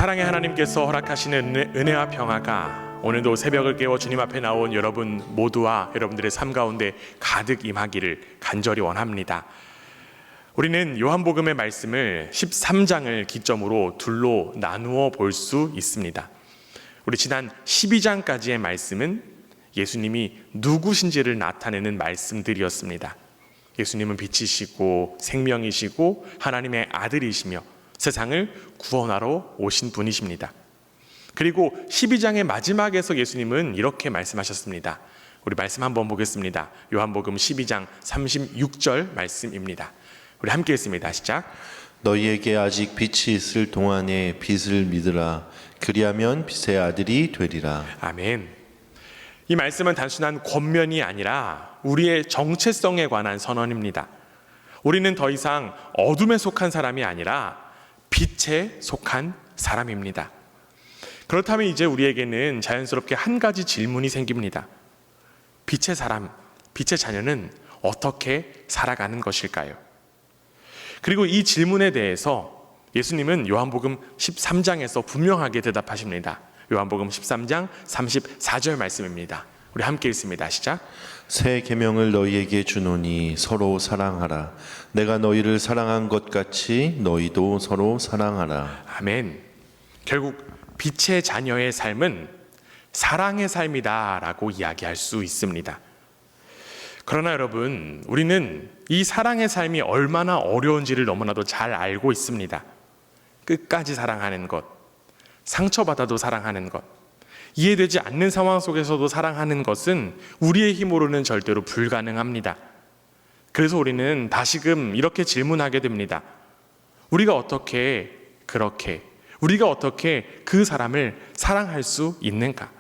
사랑의 하나님께서 허락하시는 은혜와 평화가 오늘도 새벽을 깨워 주님 앞에 나온 여러분 모두와 여러분들의 삶 가운데 가득 임하기를 간절히 원합니다. 우리는 요한복음의 말씀을 13장을 기점으로 둘로 나누어 볼 수 있습니다. 우리 지난 12장까지의 말씀은 예수님이 누구신지를 나타내는 말씀들이었습니다. 예수님은 빛이시고 생명이시고 하나님의 아들이시며 세상을 구원하러 오신 분이십니다. 그리고 12장의 마지막에서 예수님은 이렇게 말씀하셨습니다. 우리 말씀 한번 보겠습니다. 요한복음 12장 36절 말씀입니다. 우리 함께 읽습니다. 시작. 너희에게 아직 빛이 있을 동안에 빛을 믿으라. 그리하면 빛의 아들이 되리라. 아멘. 이 말씀은 단순한 권면이 아니라 우리의 정체성에 관한 선언입니다. 우리는 더 이상 어둠에 속한 사람이 아니라 빛에 속한 사람입니다. 그렇다면 이제 우리에게는 자연스럽게 한 가지 질문이 생깁니다. 빛의 사람, 빛의 자녀는 어떻게 살아가는 것일까요? 그리고 이 질문에 대해서 예수님은 요한복음 13장에서 분명하게 대답하십니다. 요한복음 13장 34절 말씀입니다. 우리 함께 읽습니다. 시작. 새 계명을 너희에게 주노니 서로 사랑하라. 내가 너희를 사랑한 것 같이 너희도 서로 사랑하라. 아멘. 결국 빛의 자녀의 삶은 사랑의 삶이다라고 이야기할 수 있습니다. 그러나 여러분, 우리는 이 사랑의 삶이 얼마나 어려운지를 너무나도 잘 알고 있습니다. 끝까지 사랑하는 것, 상처받아도 사랑하는 것, 이해되지 않는 상황 속에서도 사랑하는 것은 우리의 힘으로는 절대로 불가능합니다. 그래서 우리는 다시금 이렇게 질문하게 됩니다. 우리가 어떻게 그 사람을 사랑할 수 있는가?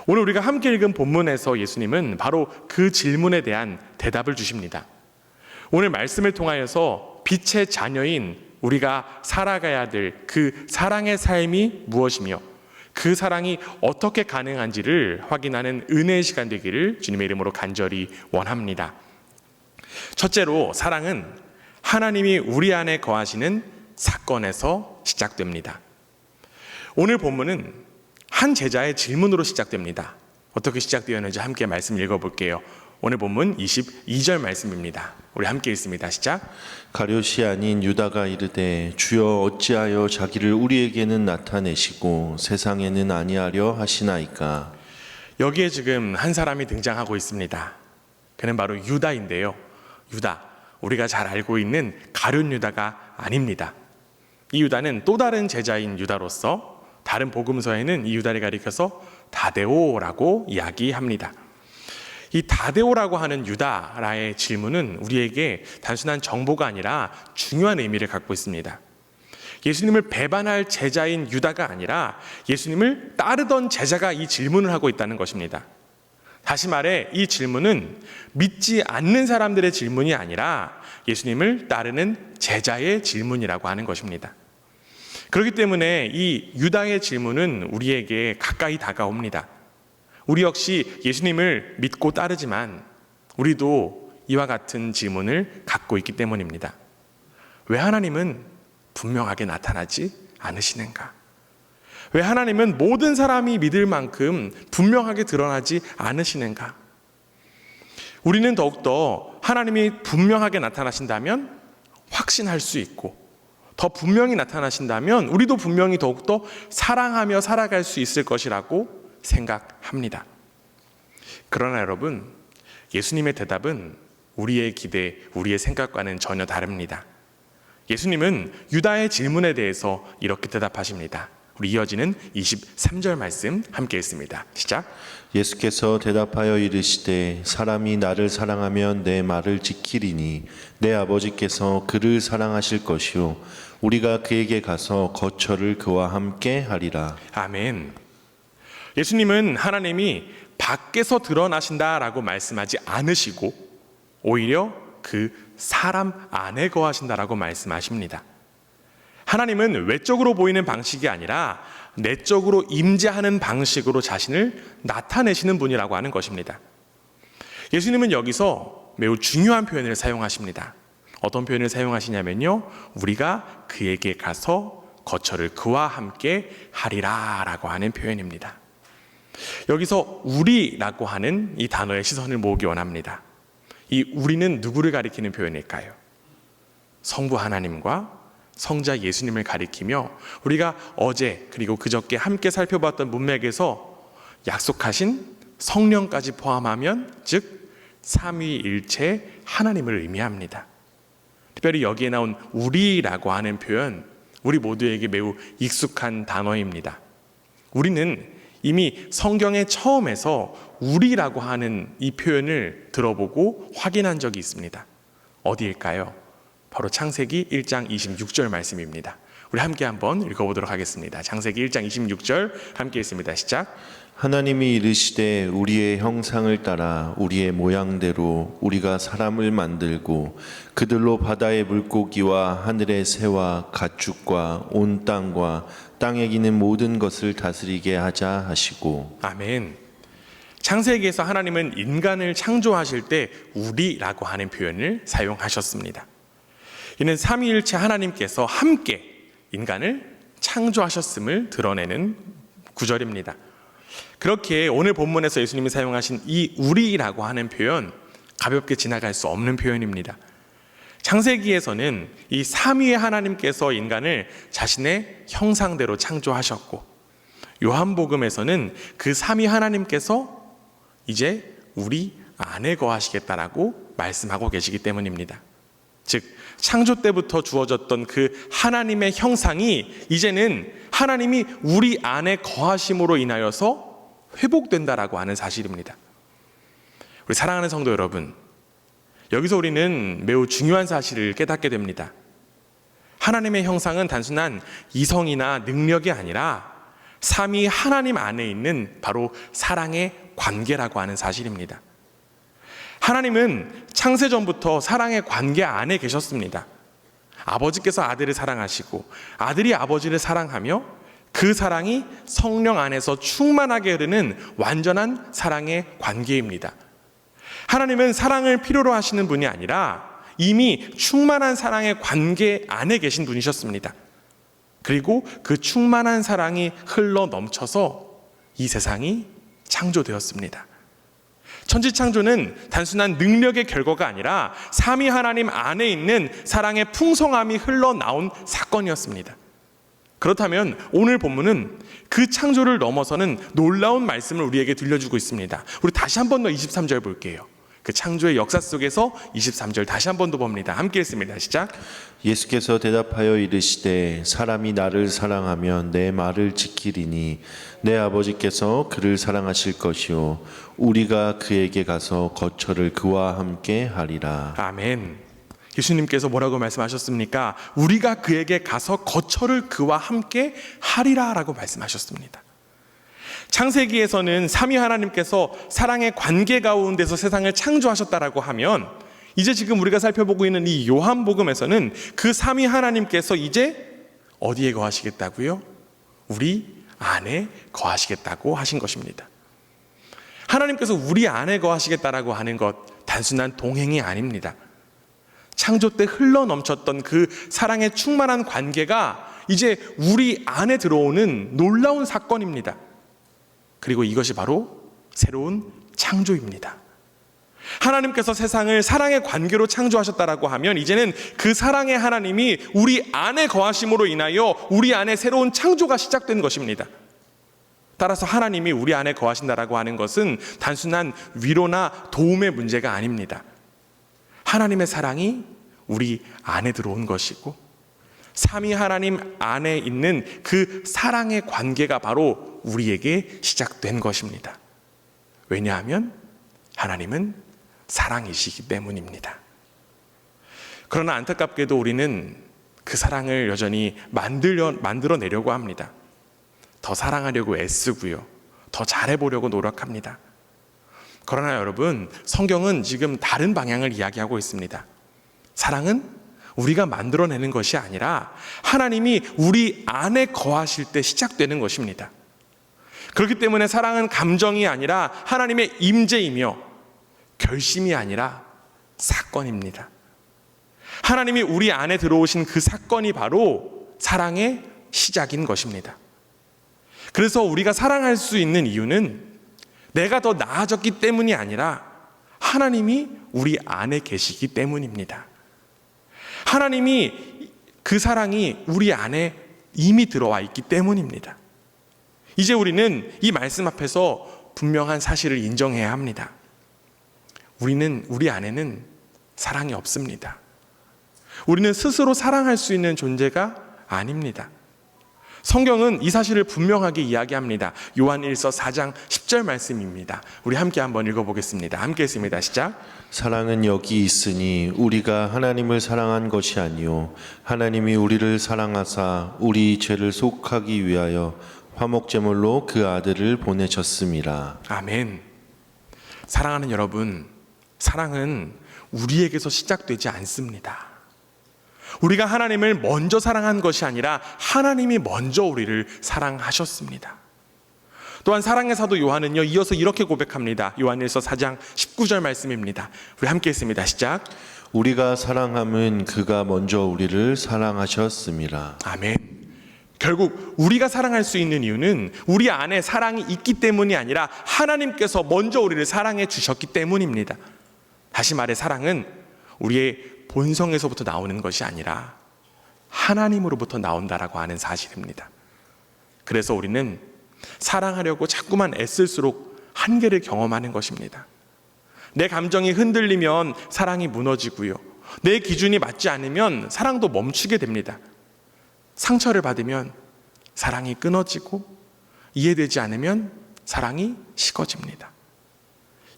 오늘 우리가 함께 읽은 본문에서 예수님은 바로 그 질문에 대한 대답을 주십니다. 오늘 말씀을 통하여서 빛의 자녀인 우리가 살아가야 될 그 사랑의 삶이 무엇이며 그 사랑이 어떻게 가능한지를 확인하는 은혜의 시간 되기를 주님의 이름으로 간절히 원합니다. 첫째로 사랑은 하나님이 우리 안에 거하시는 사건에서 시작됩니다. 오늘 본문은 한 제자의 질문으로 시작됩니다. 어떻게 시작되었는지 함께 말씀 읽어볼게요. 오늘 본문 22절 말씀입니다. 우리 함께 읽습니다. 시작. 가룟이 아닌 유다가 이르되 주여 어찌하여 자기를 우리에게는 나타내시고 세상에는 아니하려 하시나이까. 여기에 지금 한 사람이 등장하고 있습니다. 그는 바로 유다인데요. 유다, 우리가 잘 알고 있는 가룟 유다가 아닙니다. 이 유다는 또 다른 제자인 유다로서 다른 복음서에는 이 유다를 가리켜서 다데오라고 이야기합니다. 이 다데오라고 하는 유다라의 질문은 우리에게 단순한 정보가 아니라 중요한 의미를 갖고 있습니다. 예수님을 배반할 제자인 유다가 아니라 예수님을 따르던 제자가 이 질문을 하고 있다는 것입니다. 다시 말해 이 질문은 믿지 않는 사람들의 질문이 아니라 예수님을 따르는 제자의 질문이라고 하는 것입니다. 그렇기 때문에 이 유다의 질문은 우리에게 가까이 다가옵니다. 우리 역시 예수님을 믿고 따르지만 우리도 이와 같은 질문을 갖고 있기 때문입니다. 왜 하나님은 분명하게 나타나지 않으시는가? 왜 하나님은 모든 사람이 믿을 만큼 분명하게 드러나지 않으시는가? 우리는 더욱더 하나님이 분명하게 나타나신다면 확신할 수 있고 더 분명히 나타나신다면 우리도 분명히 더욱더 사랑하며 살아갈 수 있을 것이라고 생각합니다. 그러나 여러분, 예수님의 대답은 우리의 기대, 우리의 생각과는 전혀 다릅니다. 예수님은 유다의 질문에 대해서 이렇게 대답하십니다. 우리 이어지는 23절 말씀 함께 읽습니다. 시작. 예수께서 대답하여 이르시되 사람이 나를 사랑하면 내 말을 지키리니 내 아버지께서 그를 사랑하실 것이요 우리가 그에게 가서 거처를 그와 함께 하리라. 아멘. 예수님은 하나님이 밖에서 드러나신다라고 말씀하지 않으시고 오히려 그 사람 안에 거하신다라고 말씀하십니다. 하나님은 외적으로 보이는 방식이 아니라 내적으로 임재하는 방식으로 자신을 나타내시는 분이라고 하는 것입니다. 예수님은 여기서 매우 중요한 표현을 사용하십니다. 어떤 표현을 사용하시냐면요, 우리가 그에게 가서 거처를 그와 함께 하리라 라고 하는 표현입니다. 여기서 우리라고 하는 이 단어의 시선을 모으기 원합니다. 이 우리는 누구를 가리키는 표현일까요? 성부 하나님과 성자 예수님을 가리키며 우리가 어제 그리고 그저께 함께 살펴봤던 문맥에서 약속하신 성령까지 포함하면 즉 삼위일체 하나님을 의미합니다. 특별히 여기에 나온 우리라고 하는 표현, 우리 모두에게 매우 익숙한 단어입니다. 우리는 이미 성경의 처음에서 우리라고 하는 이 표현을 들어보고 확인한 적이 있습니다. 어디일까요? 바로 창세기 1장 26절 말씀입니다. 우리 함께 한번 읽어보도록 하겠습니다. 창세기 1장 26절 함께 읽습니다. 시작. 하나님이 이르시되 우리의 형상을 따라 우리의 모양대로 우리가 사람을 만들고 그들로 바다의 물고기와 하늘의 새와 가축과 온 땅과 땅에 기는 모든 것을 다스리게 하자 하시고. 아멘. 창세기에서 하나님은 인간을 창조하실 때 우리라고 하는 표현을 사용하셨습니다. 이는 삼위일체 하나님께서 함께 인간을 창조하셨음을 드러내는 구절입니다. 그렇게 오늘 본문에서 예수님이 사용하신 이 우리라고 하는 표현, 가볍게 지나갈 수 없는 표현입니다. 창세기에서는 이 삼위의 하나님께서 인간을 자신의 형상대로 창조하셨고, 요한복음에서는 그 삼위 하나님께서 이제 우리 안에 거하시겠다라고 말씀하고 계시기 때문입니다. 즉 창조 때부터 주어졌던 그 하나님의 형상이 이제는 하나님이 우리 안에 거하심으로 인하여서 회복된다라고 하는 사실입니다. 우리 사랑하는 성도 여러분, 여기서 우리는 매우 중요한 사실을 깨닫게 됩니다. 하나님의 형상은 단순한 이성이나 능력이 아니라 삼위 하나님 안에 있는 바로 사랑의 관계라고 하는 사실입니다. 하나님은 창세전부터 사랑의 관계 안에 계셨습니다. 아버지께서 아들을 사랑하시고 아들이 아버지를 사랑하며 그 사랑이 성령 안에서 충만하게 흐르는 완전한 사랑의 관계입니다. 하나님은 사랑을 필요로 하시는 분이 아니라 이미 충만한 사랑의 관계 안에 계신 분이셨습니다. 그리고 그 충만한 사랑이 흘러 넘쳐서 이 세상이 창조되었습니다. 천지창조는 단순한 능력의 결과가 아니라 삼위 하나님 안에 있는 사랑의 풍성함이 흘러나온 사건이었습니다. 그렇다면 오늘 본문은 그 창조를 넘어서는 놀라운 말씀을 우리에게 들려주고 있습니다. 우리 다시 한 번 더 23절 볼게요. 그 창조의 역사 속에서 23절 다시 한 번 더 봅니다. 함께 읽습니다. 시작. 예수께서 대답하여 이르시되 사람이 나를 사랑하면 내 말을 지키리니 내 아버지께서 그를 사랑하실 것이요 우리가 그에게 가서 거처를 그와 함께 하리라. 아멘. 예수님께서 뭐라고 말씀하셨습니까? 우리가 그에게 가서 거처를 그와 함께 하리라 라고 말씀하셨습니다. 창세기에서는 삼위 하나님께서 사랑의 관계 가운데서 세상을 창조하셨다라고 하면 이제 지금 우리가 살펴보고 있는 이 요한복음에서는 그 삼위 하나님께서 이제 어디에 거하시겠다고요? 우리 안에 거하시겠다고 하신 것입니다. 하나님께서 우리 안에 거하시겠다라고 하는 것 단순한 동행이 아닙니다. 창조 때 흘러 넘쳤던 그 사랑의 충만한 관계가 이제 우리 안에 들어오는 놀라운 사건입니다. 그리고 이것이 바로 새로운 창조입니다. 하나님께서 세상을 사랑의 관계로 창조하셨다라고 하면 이제는 그 사랑의 하나님이 우리 안에 거하심으로 인하여 우리 안에 새로운 창조가 시작된 것입니다. 따라서 하나님이 우리 안에 거하신다라고 하는 것은 단순한 위로나 도움의 문제가 아닙니다. 하나님의 사랑이 우리 안에 들어온 것이고 삼위 하나님 안에 있는 그 사랑의 관계가 바로 우리에게 시작된 것입니다. 왜냐하면 하나님은 사랑이시기 때문입니다. 그러나 안타깝게도 우리는 그 사랑을 여전히 만들어내려고 합니다. 더 사랑하려고 애쓰고요. 더 잘해보려고 노력합니다. 그러나 여러분, 성경은 지금 다른 방향을 이야기하고 있습니다. 사랑은 우리가 만들어내는 것이 아니라 하나님이 우리 안에 거하실 때 시작되는 것입니다. 그렇기 때문에 사랑은 감정이 아니라 하나님의 임재이며 결심이 아니라 사건입니다. 하나님이 우리 안에 들어오신 그 사건이 바로 사랑의 시작인 것입니다. 그래서 우리가 사랑할 수 있는 이유는 내가 더 나아졌기 때문이 아니라 하나님이 우리 안에 계시기 때문입니다. 하나님이 그 사랑이 우리 안에 이미 들어와 있기 때문입니다. 이제 우리는 이 말씀 앞에서 분명한 사실을 인정해야 합니다. 우리 안에는 사랑이 없습니다. 우리는 스스로 사랑할 수 있는 존재가 아닙니다. 성경은 이 사실을 분명하게 이야기합니다. 요한 1서 4장 10절 말씀입니다. 우리 함께 한번 읽어보겠습니다. 함께 했습니다. 시작. 사랑은 여기 있으니 우리가 하나님을 사랑한 것이 아니요 하나님이 우리를 사랑하사 우리 죄를 속하기 위하여 화목제물로 그 아들을 보내셨음이라. 아멘. 사랑하는 여러분, 사랑은 우리에게서 시작되지 않습니다. 우리가 하나님을 먼저 사랑한 것이 아니라 하나님이 먼저 우리를 사랑하셨습니다. 또한 사랑의 사도 요한은요, 이어서 이렇게 고백합니다. 요한일서 4장 19절 말씀입니다. 우리 함께 했습니다. 시작. 우리가 사랑함은 그가 먼저 우리를 사랑하셨음이라. 아멘. 결국 우리가 사랑할 수 있는 이유는 우리 안에 사랑이 있기 때문이 아니라 하나님께서 먼저 우리를 사랑해 주셨기 때문입니다. 다시 말해 사랑은 우리의 본성에서부터 나오는 것이 아니라 하나님으로부터 나온다라고 하는 사실입니다. 그래서 우리는 사랑하려고 자꾸만 애쓸수록 한계를 경험하는 것입니다. 내 감정이 흔들리면 사랑이 무너지고요. 내 기준이 맞지 않으면 사랑도 멈추게 됩니다. 상처를 받으면 사랑이 끊어지고 이해되지 않으면 사랑이 식어집니다.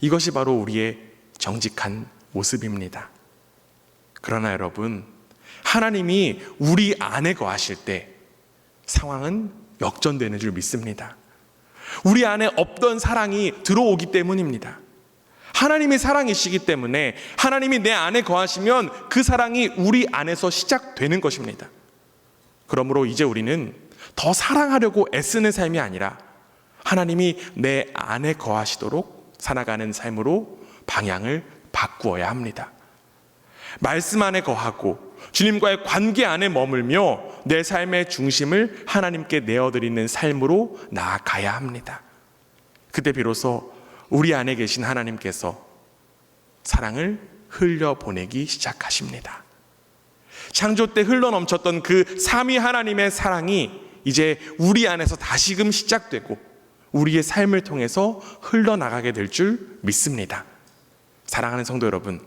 이것이 바로 우리의 정직한 모습입니다. 그러나 여러분, 하나님이 우리 안에 거하실 때 상황은 역전되는 줄 믿습니다. 우리 안에 없던 사랑이 들어오기 때문입니다. 하나님이 사랑이시기 때문에 하나님이 내 안에 거하시면 그 사랑이 우리 안에서 시작되는 것입니다. 그러므로 이제 우리는 더 사랑하려고 애쓰는 삶이 아니라 하나님이 내 안에 거하시도록 살아가는 삶으로 방향을 바꾸어야 합니다. 말씀 안에 거하고 주님과의 관계 안에 머물며 내 삶의 중심을 하나님께 내어드리는 삶으로 나아가야 합니다. 그때 비로소 우리 안에 계신 하나님께서 사랑을 흘려보내기 시작하십니다. 창조 때 흘러넘쳤던 그 삼위 하나님의 사랑이 이제 우리 안에서 다시금 시작되고 우리의 삶을 통해서 흘러나가게 될 줄 믿습니다. 사랑하는 성도 여러분,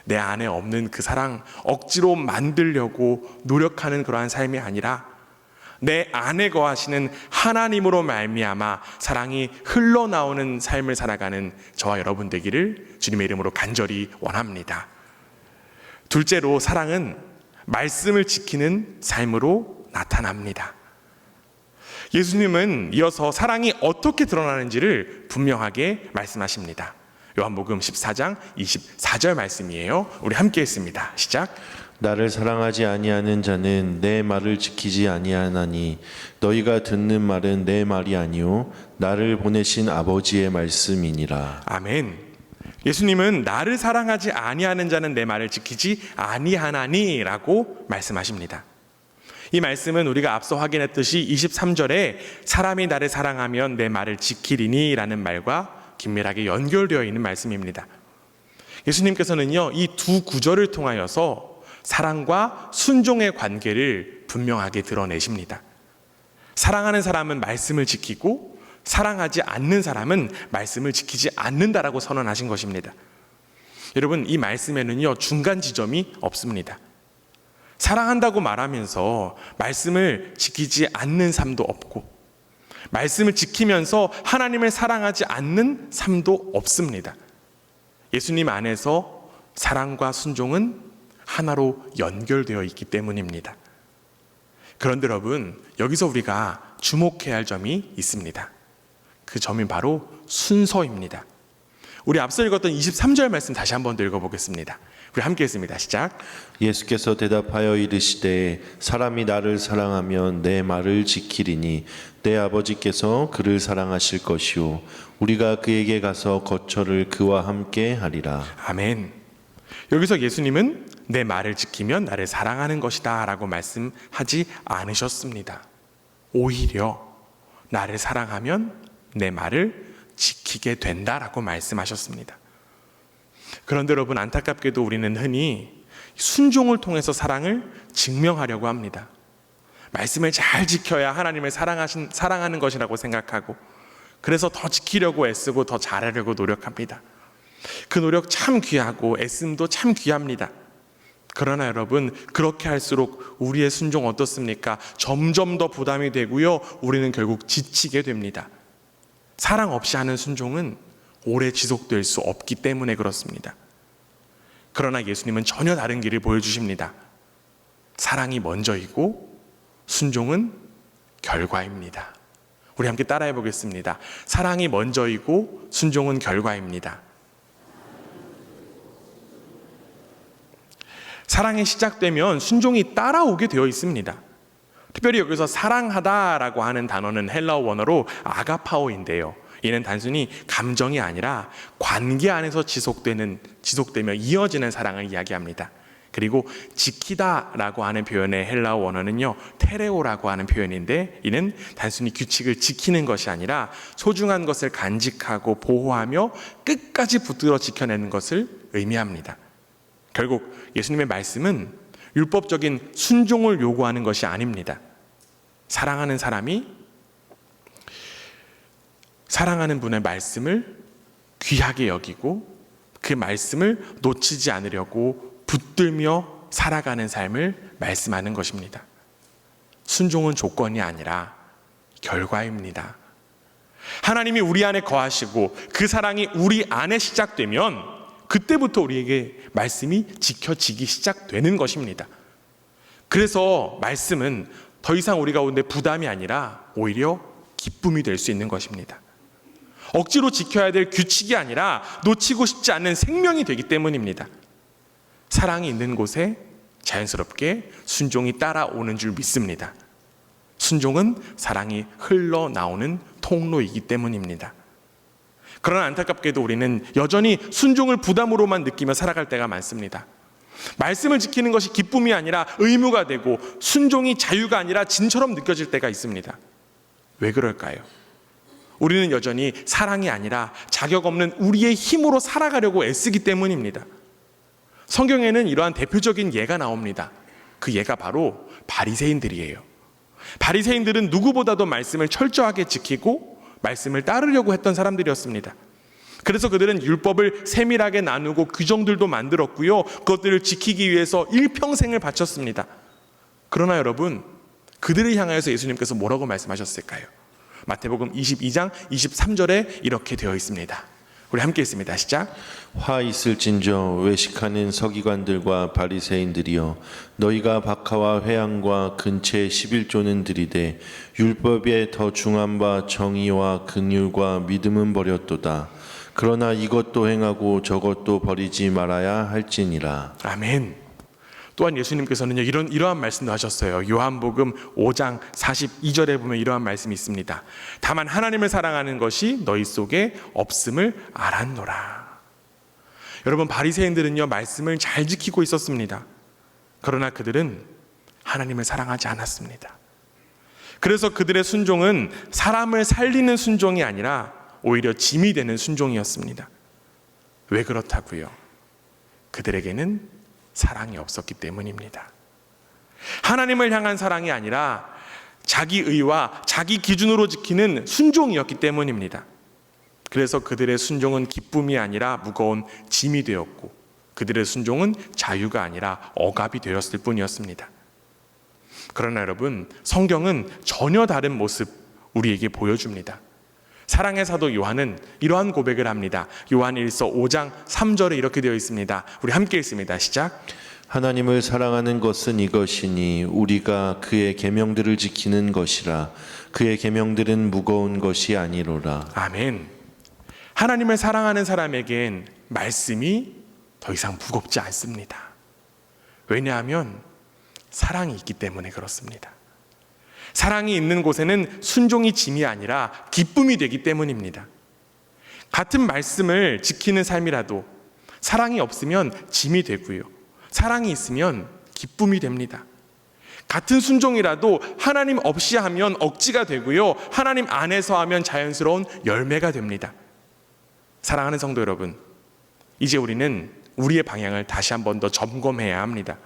내 안에 없는 그 사랑 억지로 만들려고 노력하는 그러한 삶이 아니라 내 안에 거하시는 하나님으로 말미암아 사랑이 흘러나오는 삶을 살아가는 저와 여러분 되기를 주님의 이름으로 간절히 원합니다. 둘째로 사랑은 말씀을 지키는 삶으로 나타납니다. 예수님은 이어서 사랑이 어떻게 드러나는지를 분명하게 말씀하십니다. 요한복음 14장 24절 말씀이에요. 우리 함께 했습니다. 시작. 나를 사랑하지 아니하는 자는 내 말을 지키지 아니하나니 너희가 듣는 말은 내 말이 아니요 나를 보내신 아버지의 말씀이니라. 아멘. 예수님은 나를 사랑하지 아니하는 자는 내 말을 지키지 아니하나니라고 말씀하십니다. 이 말씀은 우리가 앞서 확인했듯이 23절에 사람이 나를 사랑하면 내 말을 지키리니라는 말과 긴밀하게 연결되어 있는 말씀입니다. 예수님께서는요, 이 두 구절을 통하여서 사랑과 순종의 관계를 분명하게 드러내십니다. 사랑하는 사람은 말씀을 지키고 사랑하지 않는 사람은 말씀을 지키지 않는다라고 선언하신 것입니다. 여러분, 이 말씀에는요, 중간 지점이 없습니다. 사랑한다고 말하면서 말씀을 지키지 않는 삶도 없고 말씀을 지키면서 하나님을 사랑하지 않는 삶도 없습니다. 예수님 안에서 사랑과 순종은 하나로 연결되어 있기 때문입니다. 그런데 여러분, 여기서 우리가 주목해야 할 점이 있습니다. 그 점이 바로 순서입니다. 우리 앞서 읽었던 23절 말씀 다시 한번 더 읽어보겠습니다. 우리 함께 했습니다. 시작. 예수께서 대답하여 이르시되 사람이 나를 사랑하면 내 말을 지키리니 내 아버지께서 그를 사랑하실 것이요 우리가 그에게 가서 거처를 그와 함께 하리라. 아멘. 여기서 예수님은 내 말을 지키면 나를 사랑하는 것이다 라고 말씀하지 않으셨습니다. 오히려 나를 사랑하면 내 말을 지키게 된다라고 말씀하셨습니다. 그런데 여러분, 안타깝게도 우리는 흔히 순종을 통해서 사랑을 증명하려고 합니다. 말씀을 잘 지켜야 하나님을 사랑하는 것이라고 생각하고, 그래서 더 지키려고 애쓰고 더 잘하려고 노력합니다. 그 노력 참 귀하고 애씀도 참 귀합니다. 그러나 여러분, 그렇게 할수록 우리의 순종 어떻습니까? 점점 더 부담이 되고요, 우리는 결국 지치게 됩니다. 사랑 없이 하는 순종은 오래 지속될 수 없기 때문에 그렇습니다. 그러나 예수님은 전혀 다른 길을 보여주십니다. 사랑이 먼저이고 순종은 결과입니다. 우리 함께 따라해 보겠습니다. 사랑이 먼저이고 순종은 결과입니다. 사랑이 시작되면 순종이 따라오게 되어 있습니다. 특별히 여기서 사랑하다라고 하는 단어는 헬라어 원어로 아가파오인데요. 이는 단순히 감정이 아니라 관계 안에서 지속되며 이어지는 사랑을 이야기합니다. 그리고 지키다라고 하는 표현의 헬라어 원어는요, 테레오라고 하는 표현인데, 이는 단순히 규칙을 지키는 것이 아니라 소중한 것을 간직하고 보호하며 끝까지 붙들어 지켜내는 것을 의미합니다. 결국 예수님의 말씀은 율법적인 순종을 요구하는 것이 아닙니다. 사랑하는 사람이 사랑하는 분의 말씀을 귀하게 여기고 그 말씀을 놓치지 않으려고 붙들며 살아가는 삶을 말씀하는 것입니다. 순종은 조건이 아니라 결과입니다. 하나님이 우리 안에 거하시고 그 사랑이 우리 안에 시작되면 그때부터 우리에게 말씀이 지켜지기 시작되는 것입니다. 그래서 말씀은 더 이상 우리 가운데 부담이 아니라 오히려 기쁨이 될 수 있는 것입니다. 억지로 지켜야 될 규칙이 아니라 놓치고 싶지 않는 생명이 되기 때문입니다. 사랑이 있는 곳에 자연스럽게 순종이 따라오는 줄 믿습니다. 순종은 사랑이 흘러나오는 통로이기 때문입니다. 그러나 안타깝게도 우리는 여전히 순종을 부담으로만 느끼며 살아갈 때가 많습니다. 말씀을 지키는 것이 기쁨이 아니라 의무가 되고 순종이 자유가 아니라 진처럼 느껴질 때가 있습니다. 왜 그럴까요? 우리는 여전히 사랑이 아니라 자격 없는 우리의 힘으로 살아가려고 애쓰기 때문입니다. 성경에는 이러한 대표적인 예가 나옵니다. 그 예가 바로 바리새인들이에요. 바리새인들은 누구보다도 말씀을 철저하게 지키고 말씀을 따르려고 했던 사람들이었습니다. 그래서 그들은 율법을 세밀하게 나누고 규정들도 만들었고요, 그것들을 지키기 위해서 일평생을 바쳤습니다. 그러나 여러분, 그들을 향하여서 예수님께서 뭐라고 말씀하셨을까요? 마태복음 22장 23절에 이렇게 되어 있습니다. 우리 함께 읽습니다. 시작. 화 있을진저 외식하는 서기관들과 바리새인들이여, 너희가 박하와 회향과 근체 11조는 들이되 율법의 더 중함과 정의와 긍휼과 믿음은 버렸도다. 그러나 이것도 행하고 저것도 버리지 말아야 할지니라. 아멘. 또한 예수님께서는요, 이러한 말씀도 하셨어요. 요한복음 5장 42절에 보면 이러한 말씀이 있습니다. 다만 하나님을 사랑하는 것이 너희 속에 없음을 알았노라. 여러분, 바리새인들은요, 말씀을 잘 지키고 있었습니다. 그러나 그들은 하나님을 사랑하지 않았습니다. 그래서 그들의 순종은 사람을 살리는 순종이 아니라 오히려 짐이 되는 순종이었습니다. 왜 그렇다고요? 그들에게는 사랑이 없었기 때문입니다. 하나님을 향한 사랑이 아니라 자기 의와 자기 기준으로 지키는 순종이었기 때문입니다. 그래서 그들의 순종은 기쁨이 아니라 무거운 짐이 되었고, 그들의 순종은 자유가 아니라 억압이 되었을 뿐이었습니다. 그러나 여러분, 성경은 전혀 다른 모습 우리에게 보여줍니다. 사랑의 사도 요한은 이러한 고백을 합니다. 요한 1서 5장 3절에 이렇게 되어 있습니다. 우리 함께 읽습니다. 시작. 하나님을 사랑하는 것은 이것이니 우리가 그의 계명들을 지키는 것이라. 그의 계명들은 무거운 것이 아니로라. 아멘. 하나님을 사랑하는 사람에겐 말씀이 더 이상 무겁지 않습니다. 왜냐하면 사랑이 있기 때문에 그렇습니다. 사랑이 있는 곳에는 순종이 짐이 아니라 기쁨이 되기 때문입니다. 같은 말씀을 지키는 삶이라도 사랑이 없으면 짐이 되고요. 사랑이 있으면 기쁨이 됩니다. 같은 순종이라도 하나님 없이 하면 억지가 되고요. 하나님 안에서 하면 자연스러운 열매가 됩니다. 사랑하는 성도 여러분, 이제 우리는 우리의 방향을 다시 한 번 더 점검해야 합니다.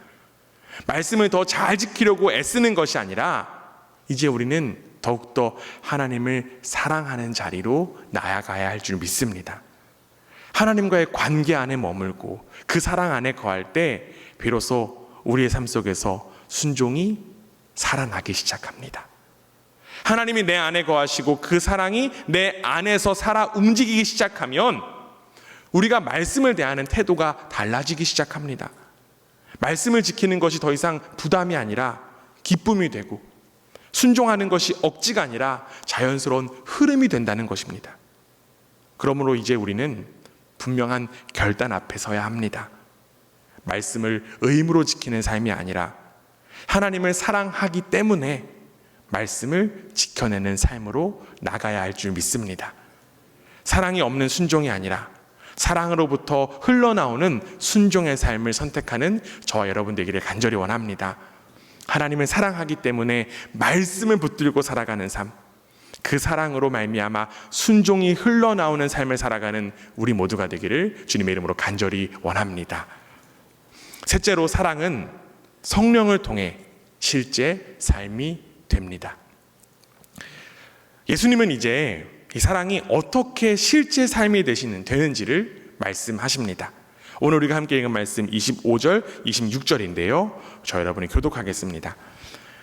말씀을 더 잘 지키려고 애쓰는 것이 아니라 이제 우리는 더욱더 하나님을 사랑하는 자리로 나아가야 할 줄 믿습니다. 하나님과의 관계 안에 머물고 그 사랑 안에 거할 때 비로소 우리의 삶 속에서 순종이 살아나기 시작합니다. 하나님이 내 안에 거하시고 그 사랑이 내 안에서 살아 움직이기 시작하면 우리가 말씀을 대하는 태도가 달라지기 시작합니다. 말씀을 지키는 것이 더 이상 부담이 아니라 기쁨이 되고 순종하는 것이 억지가 아니라 자연스러운 흐름이 된다는 것입니다. 그러므로 이제 우리는 분명한 결단 앞에 서야 합니다. 말씀을 의무로 지키는 삶이 아니라 하나님을 사랑하기 때문에 말씀을 지켜내는 삶으로 나가야 할 줄 믿습니다. 사랑이 없는 순종이 아니라 사랑으로부터 흘러나오는 순종의 삶을 선택하는 저와 여러분 되기를 간절히 원합니다. 하나님을 사랑하기 때문에 말씀을 붙들고 살아가는 삶, 그 사랑으로 말미암아 순종이 흘러나오는 삶을 살아가는 우리 모두가 되기를 주님의 이름으로 간절히 원합니다. 셋째로, 사랑은 성령을 통해 실제 삶이 됩니다. 예수님은 이제 이 사랑이 어떻게 실제 삶이 되는지를 말씀하십니다. 오늘 우리가 함께 읽은 말씀 25절, 26절인데요. 저 여러분이 교독하겠습니다.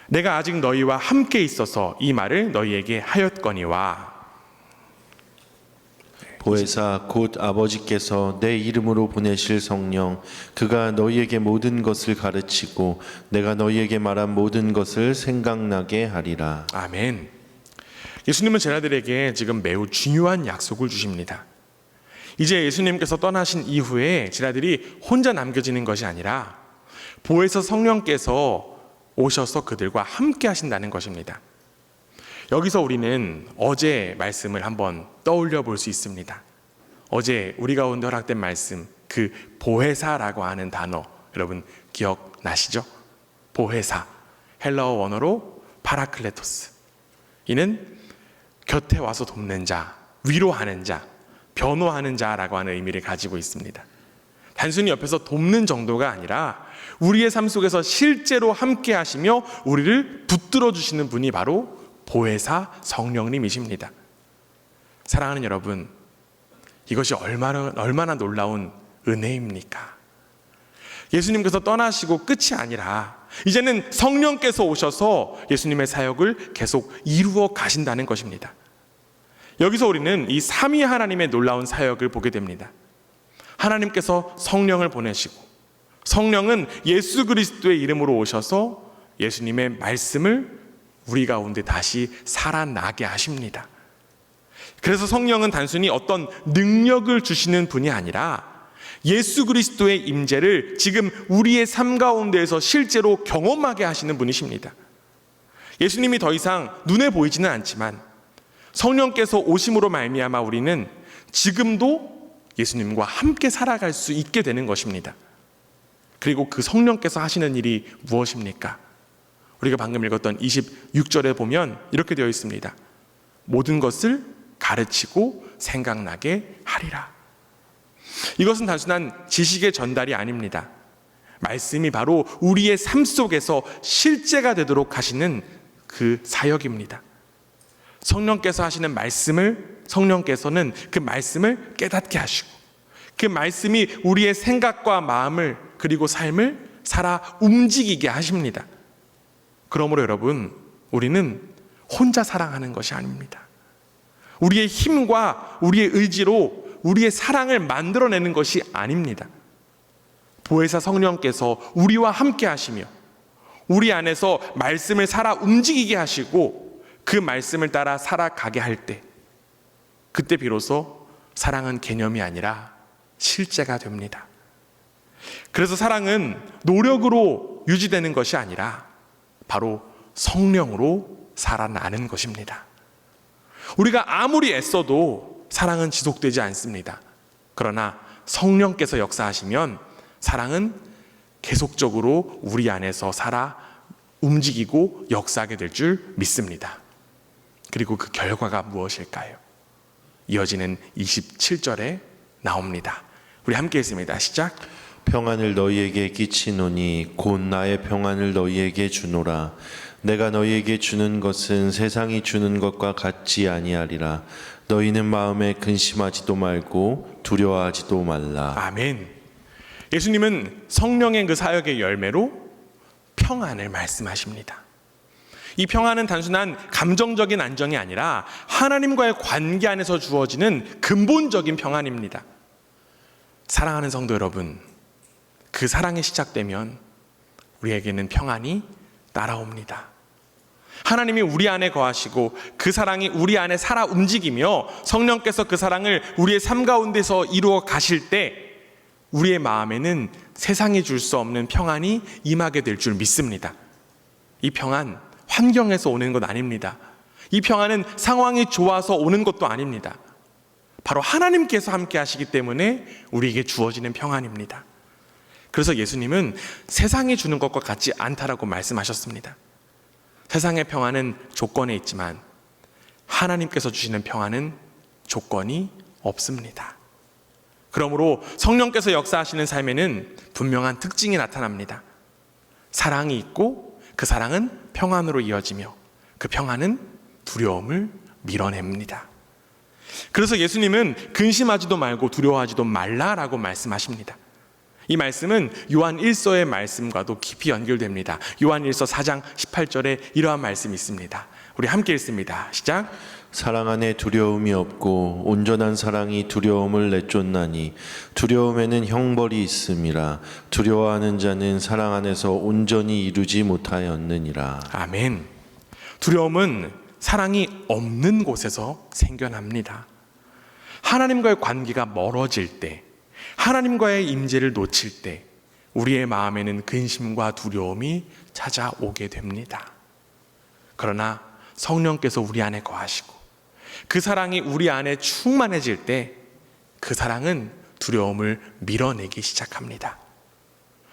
내가 아직 너희와 함께 있어서 이 말을 너희에게 하였거니와. 보혜사 곧 아버지께서 내 이름으로 보내실 성령 그가 너희에게 모든 것을 가르치고 내가 너희에게 말한 모든 것을 생각나게 하리라. 아멘. 예수님은 제자들에게 지금 매우 중요한 약속을 주십니다. 이제 예수님께서 떠나신 이후에 제자들이 혼자 남겨지는 것이 아니라 보혜사 성령께서 오셔서 그들과 함께 하신다는 것입니다. 여기서 우리는 어제 말씀을 한번 떠올려 볼 수 있습니다. 어제 우리 가운데 허락된 말씀, 그 보혜사라고 하는 단어 여러분 기억나시죠? 보혜사, 헬라어 원어로 파라클레토스. 이는 곁에 와서 돕는 자, 위로하는 자, 변호하는 자라고 하는 의미를 가지고 있습니다. 단순히 옆에서 돕는 정도가 아니라 우리의 삶 속에서 실제로 함께 하시며 우리를 붙들어 주시는 분이 바로 보혜사 성령님이십니다. 사랑하는 여러분, 이것이 얼마나 놀라운 은혜입니까? 예수님께서 떠나시고 끝이 아니라 이제는 성령께서 오셔서 예수님의 사역을 계속 이루어 가신다는 것입니다. 여기서 우리는 이 삼위 하나님의 놀라운 사역을 보게 됩니다. 하나님께서 성령을 보내시고 성령은 예수 그리스도의 이름으로 오셔서 예수님의 말씀을 우리 가운데 다시 살아나게 하십니다. 그래서 성령은 단순히 어떤 능력을 주시는 분이 아니라 예수 그리스도의 임재를 지금 우리의 삶 가운데에서 실제로 경험하게 하시는 분이십니다. 예수님이 더 이상 눈에 보이지는 않지만 성령께서 오심으로 말미암아 우리는 지금도 예수님과 함께 살아갈 수 있게 되는 것입니다. 그리고 그 성령께서 하시는 일이 무엇입니까? 우리가 방금 읽었던 26절에 보면 이렇게 되어 있습니다. 모든 것을 가르치고 생각나게 하리라. 이것은 단순한 지식의 전달이 아닙니다. 말씀이 바로 우리의 삶 속에서 실제가 되도록 하시는 그 사역입니다. 성령께서 하시는 말씀을 성령께서는 그 말씀을 깨닫게 하시고 그 말씀이 우리의 생각과 마음을 그리고 삶을 살아 움직이게 하십니다. 그러므로 여러분, 우리는 혼자 사랑하는 것이 아닙니다. 우리의 힘과 우리의 의지로 우리의 사랑을 만들어내는 것이 아닙니다. 보혜사 성령께서 우리와 함께 하시며 우리 안에서 말씀을 살아 움직이게 하시고 그 말씀을 따라 살아가게 할 때 그때 비로소 사랑은 개념이 아니라 실제가 됩니다. 그래서 사랑은 노력으로 유지되는 것이 아니라 바로 성령으로 살아나는 것입니다. 우리가 아무리 애써도 사랑은 지속되지 않습니다. 그러나 성령께서 역사하시면 사랑은 계속적으로 우리 안에서 살아 움직이고 역사하게 될 줄 믿습니다. 그리고 그 결과가 무엇일까요? 이어지는 27절에 나옵니다. 우리 함께 읽습니다. 시작. 평안을 너희에게 끼치노니 곧 나의 평안을 너희에게 주노라. 내가 너희에게 주는 것은 세상이 주는 것과 같지 아니하리라. 너희는 마음에 근심하지도 말고 두려워하지도 말라. 아멘. 예수님은 성령의 그 사역의 열매로 평안을 말씀하십니다. 이 평안은 단순한 감정적인 안정이 아니라 하나님과의 관계 안에서 주어지는 근본적인 평안입니다. 사랑하는 성도 여러분, 그 사랑이 시작되면 우리에게는 평안이 따라옵니다. 하나님이 우리 안에 거하시고 그 사랑이 우리 안에 살아 움직이며 성령께서 그 사랑을 우리의 삶 가운데서 이루어 가실 때 우리의 마음에는 세상이 줄 수 없는 평안이 임하게 될 줄 믿습니다. 이 평안, 환경에서 오는 것 아닙니다. 이 평안은 상황이 좋아서 오는 것도 아닙니다. 바로 하나님께서 함께 하시기 때문에 우리에게 주어지는 평안입니다. 그래서 예수님은 세상이 주는 것과 같지 않다라고 말씀하셨습니다. 세상의 평안은 조건에 있지만 하나님께서 주시는 평안은 조건이 없습니다. 그러므로 성령께서 역사하시는 삶에는 분명한 특징이 나타납니다. 사랑이 있고 그 사랑은 평안으로 이어지며 그 평안은 두려움을 밀어냅니다. 그래서 예수님은 근심하지도 말고 두려워하지도 말라라고 말씀하십니다. 이 말씀은 요한 1서의 말씀과도 깊이 연결됩니다. 요한 1서 4장 18절에 이러한 말씀이 있습니다. 우리 함께 읽습니다. 시작. 사랑 안에 두려움이 없고 온전한 사랑이 두려움을 내쫓나니 두려움에는 형벌이 있음이라. 두려워하는 자는 사랑 안에서 온전히 이루지 못하였느니라. 아멘. 두려움은 사랑이 없는 곳에서 생겨납니다. 하나님과의 관계가 멀어질 때, 하나님과의 임재를 놓칠 때 우리의 마음에는 근심과 두려움이 찾아오게 됩니다. 그러나 성령께서 우리 안에 거하시고 그 사랑이 우리 안에 충만해질 때 그 사랑은 두려움을 밀어내기 시작합니다.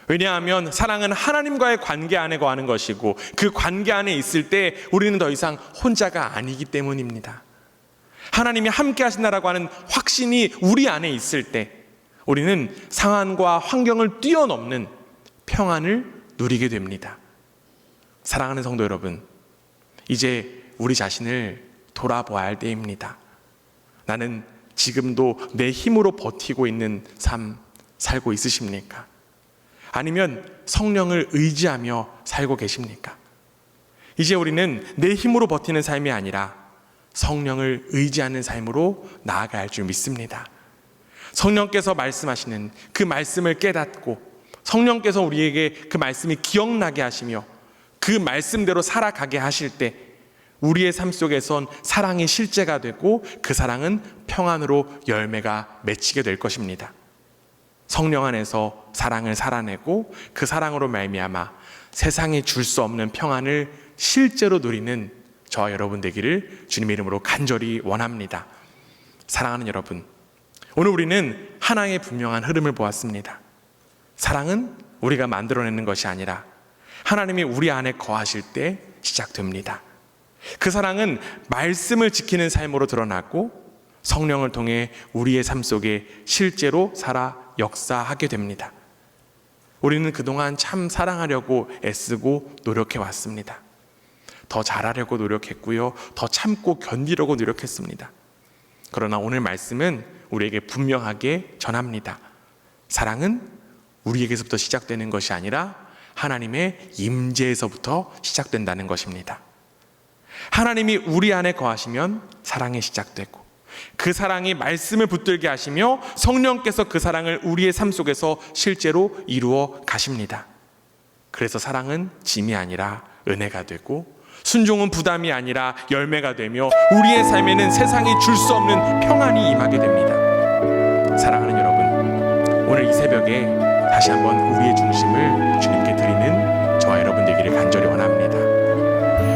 왜냐하면 사랑은 하나님과의 관계 안에 거하는 것이고 그 관계 안에 있을 때 우리는 더 이상 혼자가 아니기 때문입니다. 하나님이 함께 하신다라고 하는 확신이 우리 안에 있을 때 우리는 상황과 환경을 뛰어넘는 평안을 누리게 됩니다. 사랑하는 성도 여러분, 이제 우리 자신을 돌아보아야 할 때입니다. 나는 지금도 내 힘으로 버티고 있는 삶 살고 있으십니까? 아니면 성령을 의지하며 살고 계십니까? 이제 우리는 내 힘으로 버티는 삶이 아니라 성령을 의지하는 삶으로 나아가야 할 줄 믿습니다. 성령께서 말씀하시는 그 말씀을 깨닫고 성령께서 우리에게 그 말씀이 기억나게 하시며 그 말씀대로 살아가게 하실 때 우리의 삶 속에선 사랑이 실제가 되고 그 사랑은 평안으로 열매가 맺히게 될 것입니다. 성령 안에서 사랑을 살아내고 그 사랑으로 말미암아 세상이 줄 수 없는 평안을 실제로 누리는 저와 여러분 되기를 주님의 이름으로 간절히 원합니다. 사랑하는 여러분, 오늘 우리는 하나의 분명한 흐름을 보았습니다. 사랑은 우리가 만들어내는 것이 아니라 하나님이 우리 안에 거하실 때 시작됩니다. 그 사랑은 말씀을 지키는 삶으로 드러나고 성령을 통해 우리의 삶 속에 실제로 살아 역사하게 됩니다. 우리는 그동안 참 사랑하려고 애쓰고 노력해 왔습니다. 더 잘하려고 노력했고요. 더 참고 견디려고 노력했습니다. 그러나 오늘 말씀은 우리에게 분명하게 전합니다. 사랑은 우리에게서부터 시작되는 것이 아니라 하나님의 임재에서부터 시작된다는 것입니다. 하나님이 우리 안에 거하시면 사랑이 시작되고 그 사랑이 말씀을 붙들게 하시며 성령께서 그 사랑을 우리의 삶 속에서 실제로 이루어 가십니다. 그래서 사랑은 짐이 아니라 은혜가 되고 순종은 부담이 아니라 열매가 되며 우리의 삶에는 세상이 줄 수 없는 평안이 임하게 됩니다. 사랑하는 여러분, 오늘 이 새벽에 다시 한번 우리의 중심을 주님께 드리는 저와 여러분 되기를 간절히 원합니다.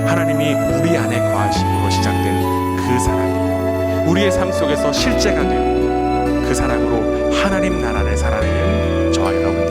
하나님이 우리 안에 거하심으로 시작된 그 사랑이 우리의 삶 속에서 실제가 되고 그 사랑으로 하나님 나라를 살아내는 저와 여러분